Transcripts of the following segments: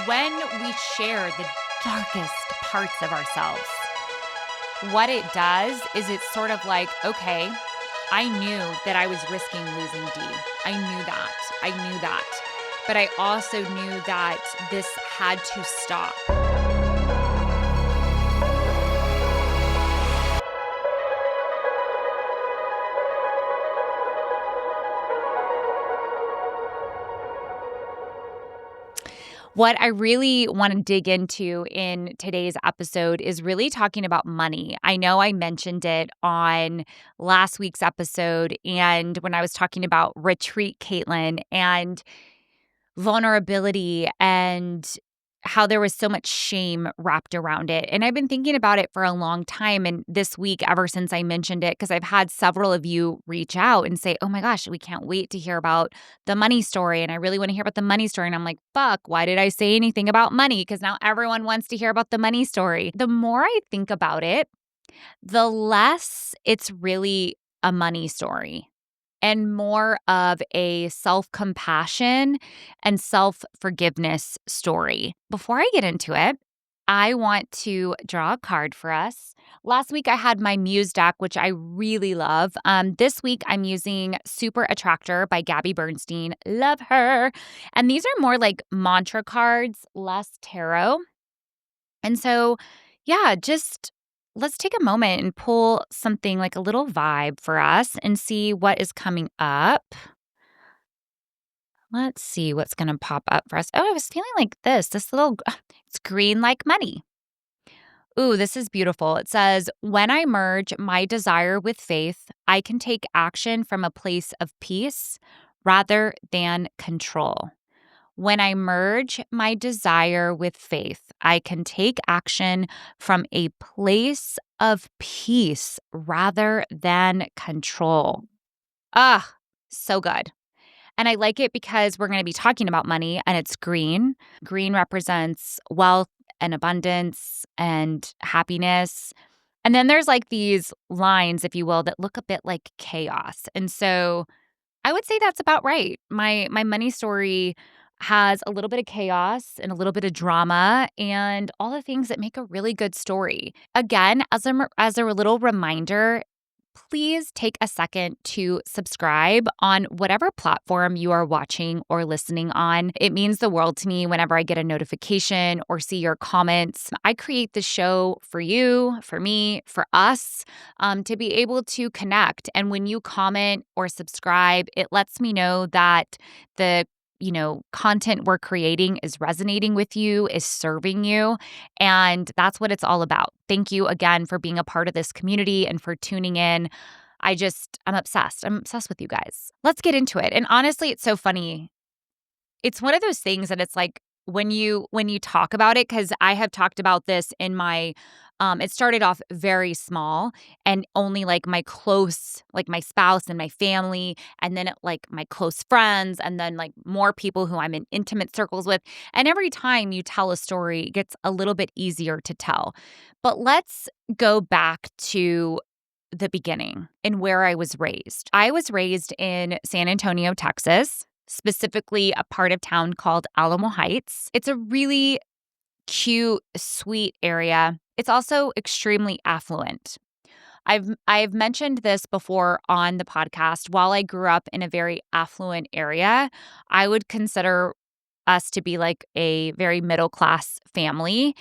when we share the darkest parts of ourselves, what it does is it's sort of like, okay, I knew that I was risking losing D. I knew that. I knew that. But I also knew that this had to stop. What I really want to dig into in today's episode is really talking about money. I know I mentioned it on last week's episode and when I was talking about Retreat Caitlin and vulnerability and how there was so much shame wrapped around it. And I've been thinking about it for a long time. And this week, ever since I mentioned it, because I've had several of you reach out and say, oh my gosh, we can't wait to hear about the money story. And I really want to hear about the money story. And I'm like, fuck, why did I say anything about money? Because now everyone wants to hear about the money story. The more I think about it, the less it's really a money story and more of a self-compassion and self-forgiveness story. Before I get into it, I want to draw a card for us. Last week, I had my Muse deck, which I really love. This week, I'm using Super Attractor by Gabby Bernstein. Love her. And these are more like mantra cards, less tarot. And so, yeah, just let's take a moment and pull something like a little vibe for us and see what is coming up. Let's see what's going to pop up for us. Oh, I was feeling like this little, it's green like money. Ooh, this is beautiful. It says, when I merge my desire with faith, I can take action from a place of peace rather than control. When I merge my desire with faith, I can take action from a place of peace rather than control. Ah, so good. And I like it because we're going to be talking about money and it's green. Green represents wealth and abundance and happiness. And then there's like these lines, if you will, that look a bit like chaos. And so I would say that's about right. My money story has a little bit of chaos and a little bit of drama and all the things that make a really good story. Again, as a little reminder, please take a second to subscribe on whatever platform you are watching or listening on. It means the world to me whenever I get a notification or see your comments. I create the show for you, for me, for us, to be able to connect. And when you comment or subscribe, it lets me know that the content we're creating is resonating with you, is serving you. And that's what it's all about. Thank you again for being a part of this community and for tuning in. I'm obsessed. I'm obsessed with you guys. Let's get into it. And honestly, it's so funny. It's one of those things that it's like when you talk about it, because I have talked about this in my it started off very small and only like my close, like my spouse and my family, and then like my close friends, and then like more people who I'm in intimate circles with. And every time you tell a story, it gets a little bit easier to tell. But let's go back to the beginning and where I was raised. I was raised in San Antonio, Texas, specifically a part of town called Alamo Heights. It's a really cute, sweet area. It's also extremely affluent. I've mentioned this before on the podcast. While I grew up in a very affluent area, I would consider us to be like a very middle class family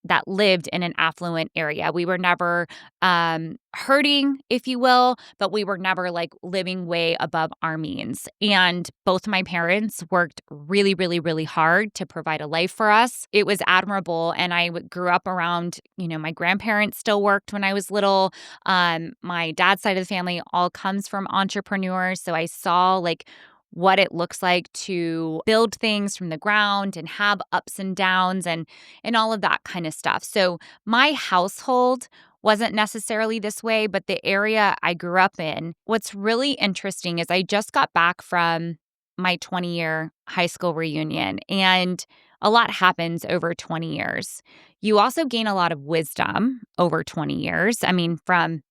that lived in an affluent area. We were never hurting, if you will, but we were never like living way above our means. And both my parents worked really, really, really hard to provide a life for us. It was admirable. And I grew up around, my grandparents still worked when I was little. My dad's side of the family all comes from entrepreneurs. So I saw like what it looks like to build things from the ground and have ups and downs and all of that kind of stuff. So my household wasn't necessarily this way, but the area I grew up in, what's really interesting is I just got back from my 20-year high school reunion, and a lot happens over 20 years. You also gain a lot of wisdom over 20 years. I mean, from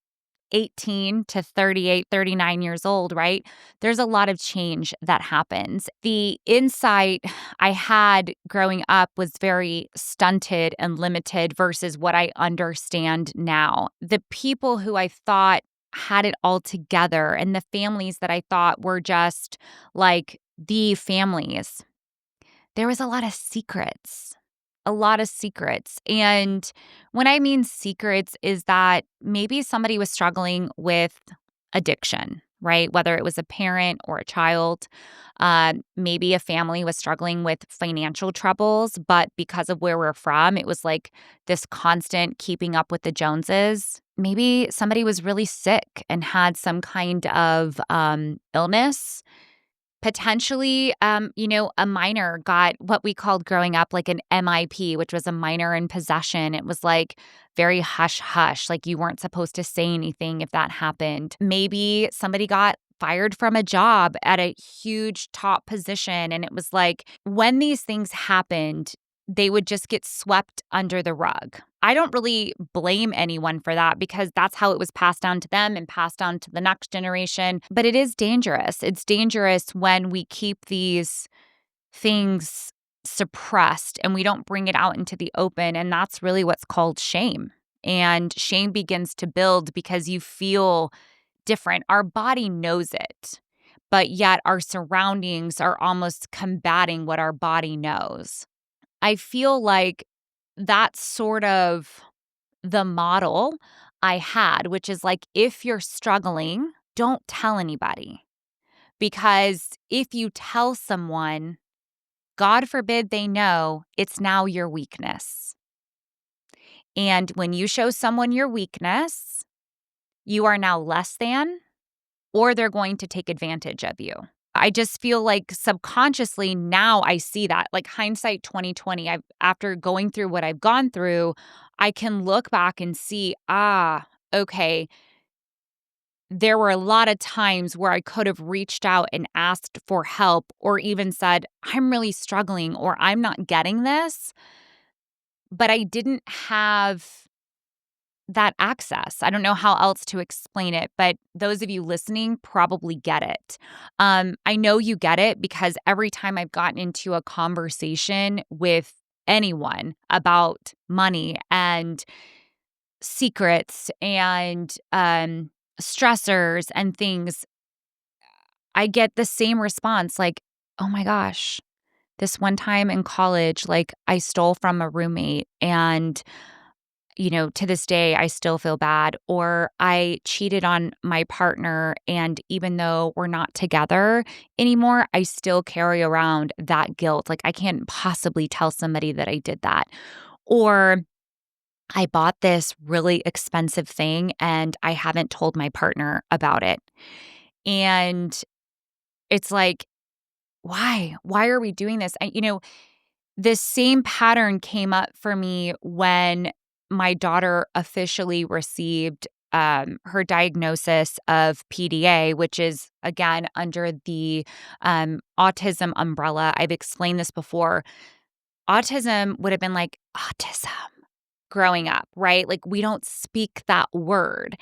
18 to 38, 39 years old, right? There's a lot of change that happens. The insight I had growing up was very stunted and limited versus what I understand now. The people who I thought had it all together and the families that I thought were just like the families, there was a lot of secrets. A lot of secrets. And when I mean secrets, is that maybe somebody was struggling with addiction, right? Whether it was a parent or a child. Maybe a family was struggling with financial troubles, but because of where we're from, it was like this constant keeping up with the Joneses. Maybe somebody was really sick and had some kind of illness. Potentially, a minor got what we called growing up like an MIP, which was a minor in possession. It was like very hush hush, like you weren't supposed to say anything if that happened. Maybe somebody got fired from a job at a huge top position. And it was like when these things happened, they would just get swept under the rug. I don't really blame anyone for that because that's how it was passed down to them and passed down to the next generation. But it is dangerous. It's dangerous when we keep these things suppressed and we don't bring it out into the open. And that's really what's called shame. And shame begins to build because you feel different. Our body knows it, but yet our surroundings are almost combating what our body knows. I feel like that's sort of the model I had, which is like, if you're struggling, don't tell anybody. Because if you tell someone, God forbid they know, it's now your weakness. And when you show someone your weakness, you are now less than, or they're going to take advantage of you. I just feel like subconsciously now I see that, like hindsight 2020, after going through what I've gone through, I can look back and see, okay, there were a lot of times where I could have reached out and asked for help or even said, I'm really struggling or I'm not getting this, but I didn't have that access. I don't know how else to explain it, but those of you listening probably get it. I know you get it because every time I've gotten into a conversation with anyone about money and secrets and stressors and things, I get the same response like, oh my gosh, this one time in college, like I stole from a roommate and to this day, I still feel bad, or I cheated on my partner. And even though we're not together anymore, I still carry around that guilt. Like, I can't possibly tell somebody that I did that. Or I bought this really expensive thing and I haven't told my partner about it. And it's like, why? Why are we doing this? This same pattern came up for me when my daughter officially received her diagnosis of PDA, which is, again, under the autism umbrella. I've explained this before. Autism would have been like autism growing up, right? Like we don't speak that word.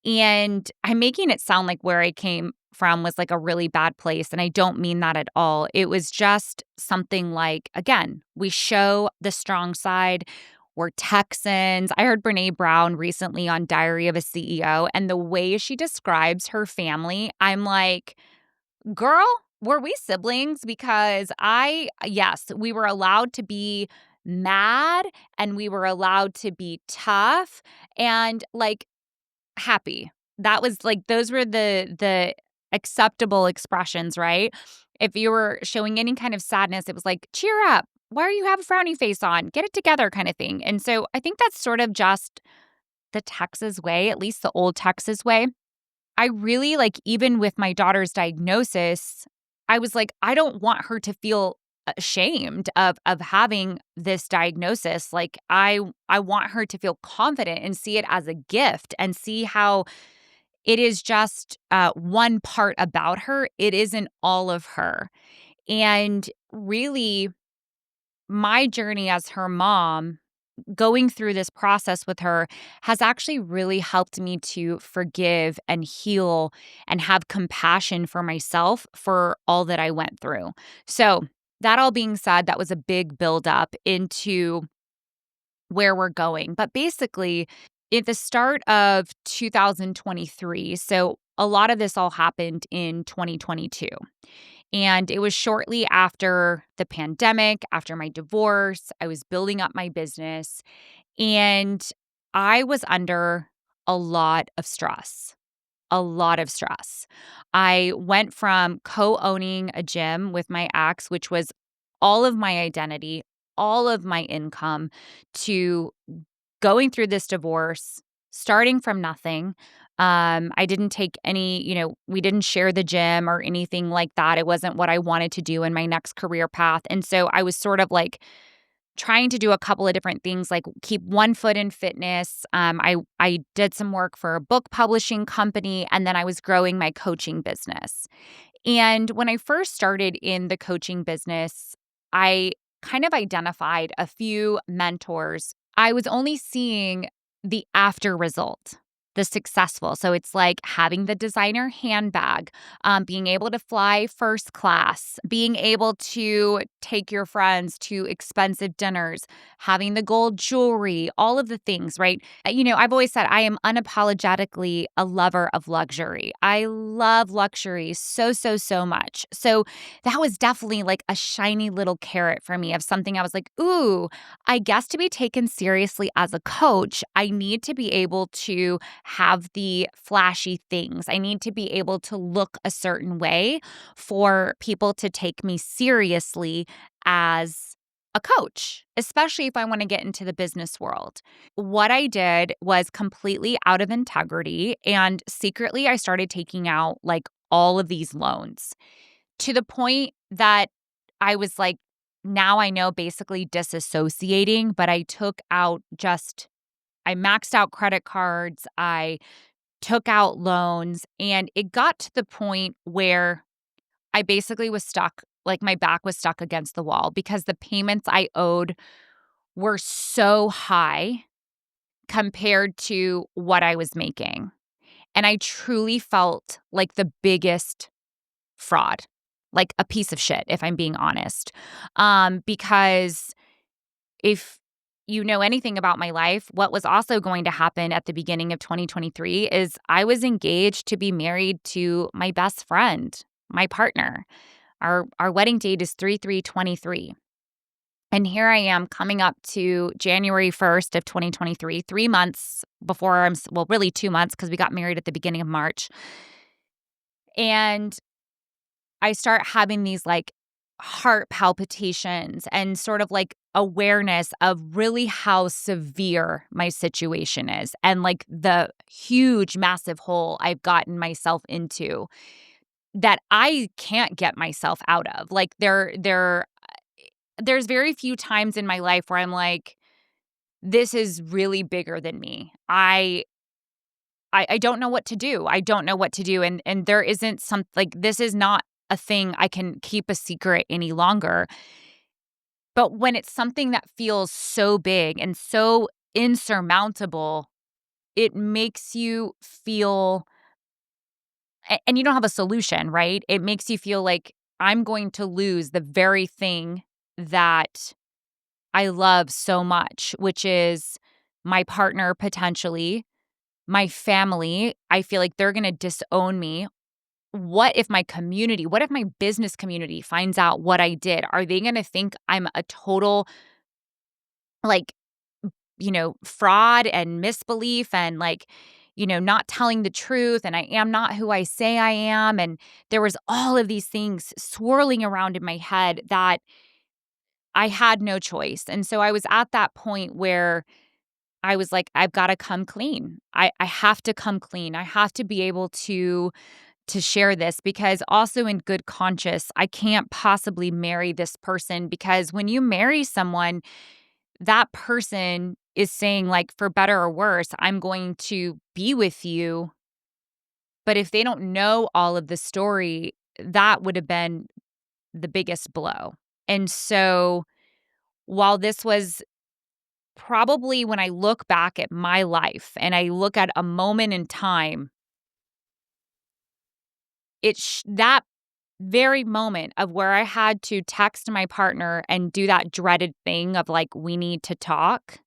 And I'm making it sound like where I came from was like a really bad place. And I don't mean that at all. It was just something like, again, we show the strong side. We're Texans. I heard Brene Brown recently on Diary of a CEO, and the way she describes her family, I'm like, girl, were we siblings? Because yes, we were allowed to be mad and we were allowed to be tough and like happy. That was like those were the acceptable expressions, right? If you were showing any kind of sadness, it was like, cheer up. Why are you have a frowny face on? Get it together kind of thing. And so I think that's sort of just the Texas way, at least the old Texas way. I really like, even with my daughter's diagnosis, I was like, I don't want her to feel ashamed of having this diagnosis. Like I want her to feel confident and see it as a gift and see how it is just one part about her. It isn't all of her. And really, my journey as her mom going through this process with her has actually really helped me to forgive and heal and have compassion for myself for all that I went through. So, that all being said, that was a big buildup into where we're going. But basically, at the start of 2023, so a lot of this all happened in 2022. And it was shortly after the pandemic, after my divorce. I was building up my business and I was under a lot of stress, a lot of stress. I went from co owning a gym with my ex, which was all of my identity, all of my income, to going through this divorce, starting from nothing. I didn't take any, we didn't share the gym or anything like that. It wasn't what I wanted to do in my next career path. And so I was sort of like trying to do a couple of different things, like keep one foot in fitness. I did some work for a book publishing company, and then I was growing my coaching business. And when I first started in the coaching business, I kind of identified a few mentors. I was only seeing the after result, the successful. So it's like having the designer handbag, being able to fly first class, being able to take your friends to expensive dinners, having the gold jewelry, all of the things, right? I've always said I am unapologetically a lover of luxury. I love luxury so, so, so much. So that was definitely like a shiny little carrot for me of something I was like, ooh, I guess to be taken seriously as a coach, I need to be able to have the flashy things. I need to be able to look a certain way for people to take me seriously as a coach, especially if I want to get into the business world. What I did was completely out of integrity, and secretly I started taking out like all of these loans to the point that I was like, now I know, basically disassociating, but I maxed out credit cards, I took out loans, and it got to the point where I basically was stuck, like my back was stuck against the wall because the payments I owed were so high compared to what I was making. And I truly felt like the biggest fraud, like a piece of shit, if I'm being honest. Because if you know anything about my life, what was also going to happen at the beginning of 2023 is I was engaged to be married to my best friend, my partner. Our wedding date is 3/3/23. And here I am coming up to January 1st of 2023, 3 months before well, really 2 months because we got married at the beginning of March. And I start having these like heart palpitations and sort of like awareness of really how severe my situation is and like the huge, massive hole I've gotten myself into that I can't get myself out of. Like there's very few times in my life where I'm like, this is really bigger than me. I don't know what to do. I don't know what to do. And there isn't some like this is not a thing I can keep a secret any longer. But when it's something that feels so big and so insurmountable, it makes you feel and you don't have a solution, right? It makes you feel like I'm going to lose the very thing that I love so much, which is my partner potentially, my family. I feel like they're going to disown me. What if what if my business community finds out what I did? Are they going to think I'm a total, like, fraud and misbelief and like, not telling the truth and I am not who I say I am? And there was all of these things swirling around in my head that I had no choice. And so I was at that point where I was like, I've got to come clean. I have to come clean. I have to be able to share this because also in good conscience, I can't possibly marry this person because when you marry someone, that person is saying like, for better or worse, I'm going to be with you. But if they don't know all of the story, that would have been the biggest blow. And so while this was probably when I look back at my life and I look at a moment in time, that very moment of where I had to text my partner and do that dreaded thing of like, we need to talk,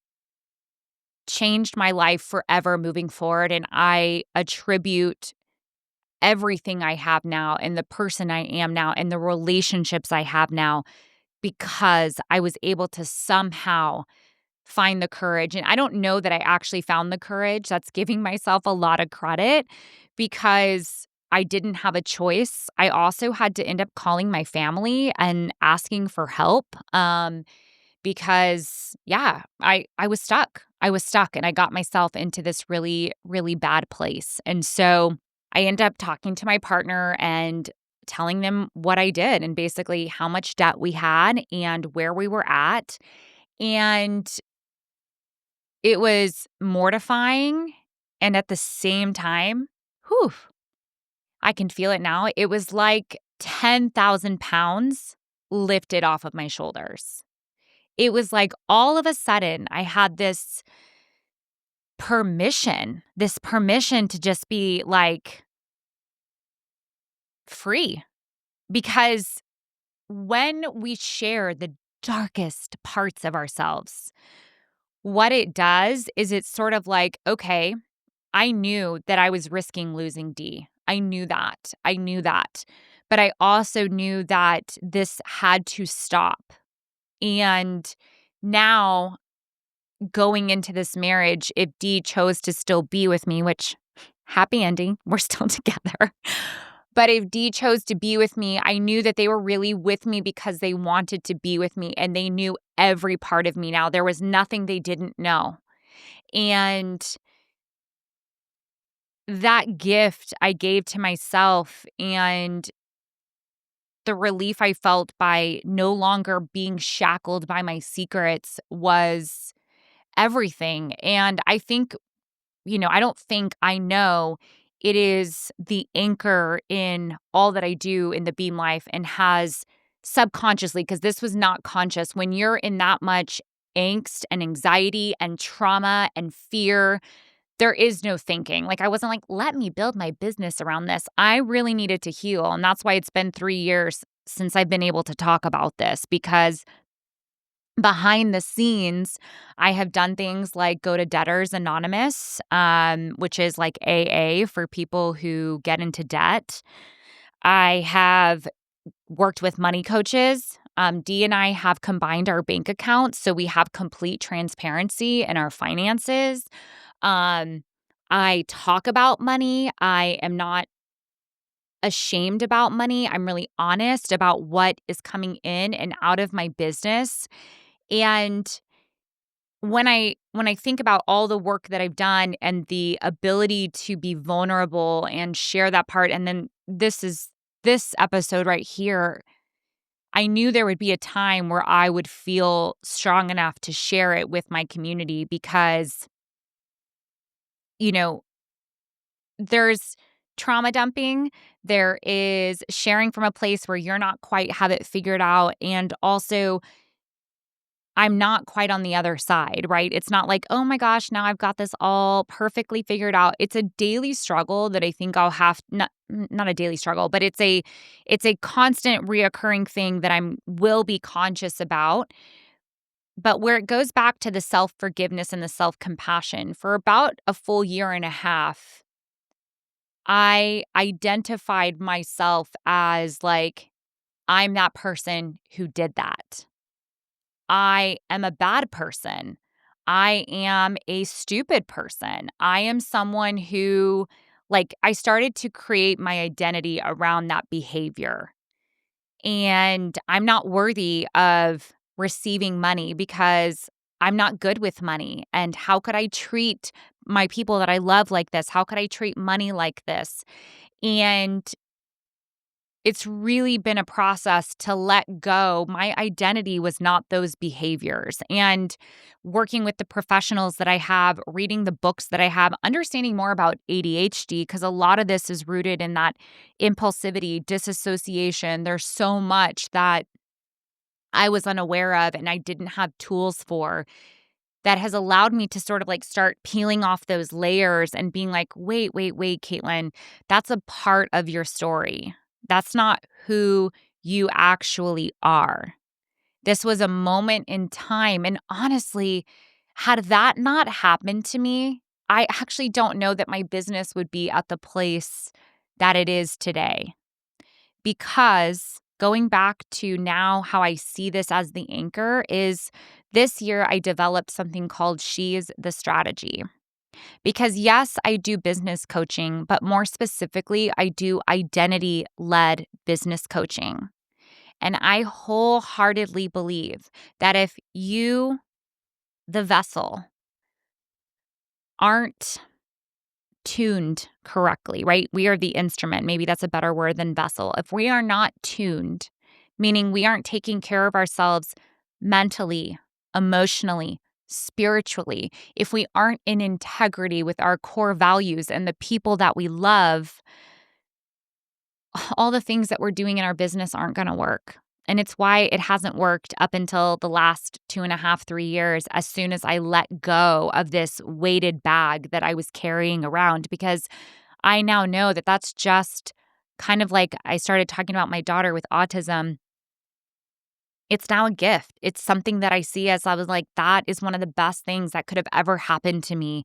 changed my life forever moving forward. And I attribute everything I have now and the person I am now and the relationships I have now because I was able to somehow find the courage. And I don't know that I actually found the courage. That's giving myself a lot of credit because I didn't have a choice. I also had to end up calling my family and asking for help because, yeah, I was stuck. I was stuck and I got myself into this really, really bad place. And so I ended up talking to my partner and telling them what I did and basically how much debt we had and where we were at. And it was mortifying, and at the same time, whew, I can feel it now. It was like 10,000 pounds lifted off of my shoulders. It was like all of a sudden I had this permission to just be like free. Because when we share the darkest parts of ourselves, what it does is it's sort of like, okay, I knew that I was risking losing D. I knew that. I knew that. But I also knew that this had to stop. And now going into this marriage, if D chose to still be with me, which happy ending, we're still together. But if D chose to be with me, I knew that they were really with me because they wanted to be with me and they knew every part of me now. There was nothing they didn't know. And that gift I gave to myself and the relief I felt by no longer being shackled by my secrets was everything. And I think, I don't think I know it is the anchor in all that I do in the Beam life and has subconsciously, because this was not conscious, when you're in that much angst and anxiety and trauma and fear, there is no thinking. Like, I wasn't like, let me build my business around this. I really needed to heal. And that's why it's been 3 years since I've been able to talk about this, because behind the scenes, I have done things like go to Debtors Anonymous, which is like AA for people who get into debt. I have worked with money coaches. Dee and I have combined our bank accounts so we have complete transparency in our finances. Um, I talk about money. I am not ashamed about money. I'm really honest about what is coming in and out of my business. And when I think about all the work that I've done and the ability to be vulnerable and share that part, and then this episode right here, I knew there would be a time where I would feel strong enough to share it with my community because, you know, there's trauma dumping, there is sharing from a place where you're not quite have it figured out, and also I'm not quite on the other side, right? It's not like, "Oh my gosh, now I've got this all perfectly figured out." It's a daily struggle that I think I'll have not a daily struggle, but it's a constant reoccurring thing that I'm will be conscious about. But where it goes back to the self-forgiveness and the self-compassion, for about a full year and a half, I identified myself as like, I'm that person who did that. I am a bad person. I am a stupid person. I am someone who, like, I started to create my identity around that behavior. And I'm not worthy of receiving money because I'm not good with money. And how could I treat my people that I love like this? How could I treat money like this? And it's really been a process to let go. My identity was not those behaviors. And working with the professionals that I have, reading the books that I have, understanding more about ADHD, because a lot of this is rooted in that impulsivity, dissociation. There's so much that I was unaware of and I didn't have tools for that has allowed me to sort of like start peeling off those layers and being like, wait, Caitlin, that's a part of your story. That's not who you actually are. This was a moment in time. And honestly, had that not happened to me, I actually don't know that my business would be at the place that it is today. Because going back to now, how I see this as the anchor is this year I developed something called She's the Strategy. Because yes, I do business coaching, but more specifically, I do identity led business coaching. And I wholeheartedly believe that if you, the vessel, aren't tuned correctly, right? We are the instrument. Maybe that's a better word than vessel. If we are not tuned, meaning we aren't taking care of ourselves mentally, emotionally, spiritually, if we aren't in integrity with our core values and the people that we love, all the things that we're doing in our business aren't going to work. And it's why it hasn't worked up until the last 2.5, 3 years, as soon as I let go of this weighted bag that I was carrying around, because I now know that that's just kind of like I started talking about my daughter with autism. It's now a gift. It's something that I see as I was like, that is one of the best things that could have ever happened to me,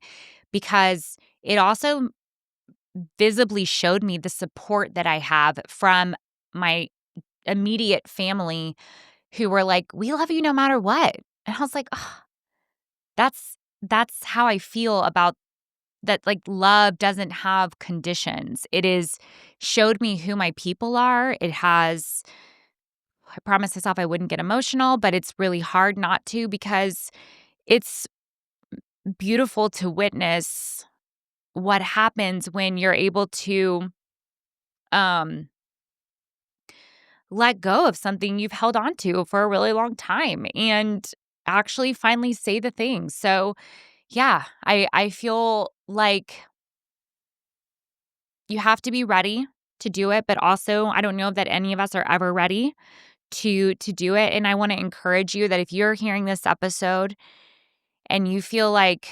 because it also visibly showed me the support that I have from my immediate family who were like, "We love you no matter what." And I was like, "Oh, that's how I feel about that, like, love doesn't have conditions. It is showed me who my people are. It has I promised myself I wouldn't get emotional, but it's really hard not to, because it's beautiful to witness what happens when you're able to um let go of something you've held on to for a really long time and actually finally say the things. So, yeah, I feel like you have to be ready to do it, but also I don't know that any of us are ever ready to do it. And I want to encourage you that if you're hearing this episode and you feel like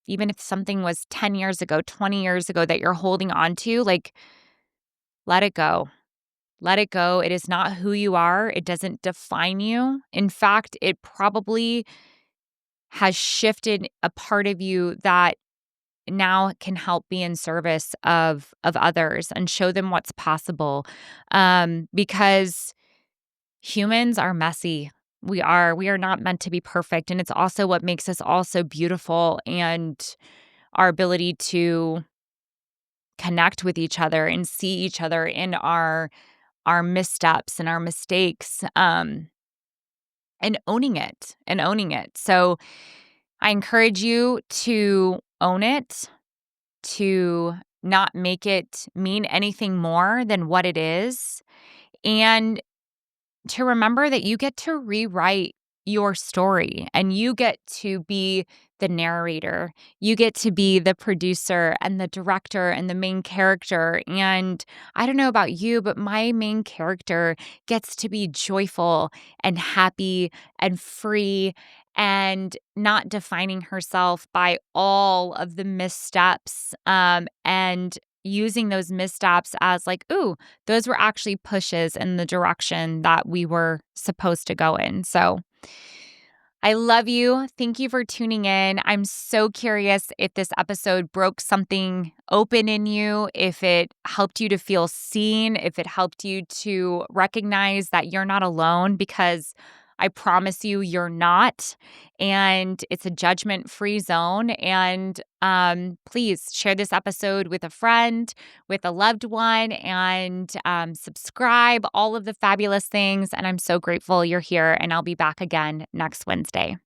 even if something was 10 years ago, 20 years ago that you're holding on to, like, let it go. Let it go. It is not who you are. It doesn't define you. In fact, it probably has shifted a part of you that now can help be in service of others and show them what's possible. Because humans are messy. We are not meant to be perfect, and it's also what makes us all so beautiful, and our ability to connect with each other and see each other in our missteps and our mistakes, and owning it. So I encourage you to own it, to not make it mean anything more than what it is, and to remember that you get to rewrite your story and you get to be the narrator. You get to be the producer and the director and the main character. And I don't know about you, but my main character gets to be joyful and happy and free and not defining herself by all of the missteps, and using those missteps as like, ooh, those were actually pushes in the direction that we were supposed to go in. So I love you. Thank you for tuning in. I'm so curious if this episode broke something open in you, if it helped you to feel seen, if it helped you to recognize that you're not alone, because I promise you, you're not. And it's a judgment-free zone. And please share this episode with a friend, with a loved one, and subscribe, all of the fabulous things. And I'm so grateful you're here. And I'll be back again next Wednesday.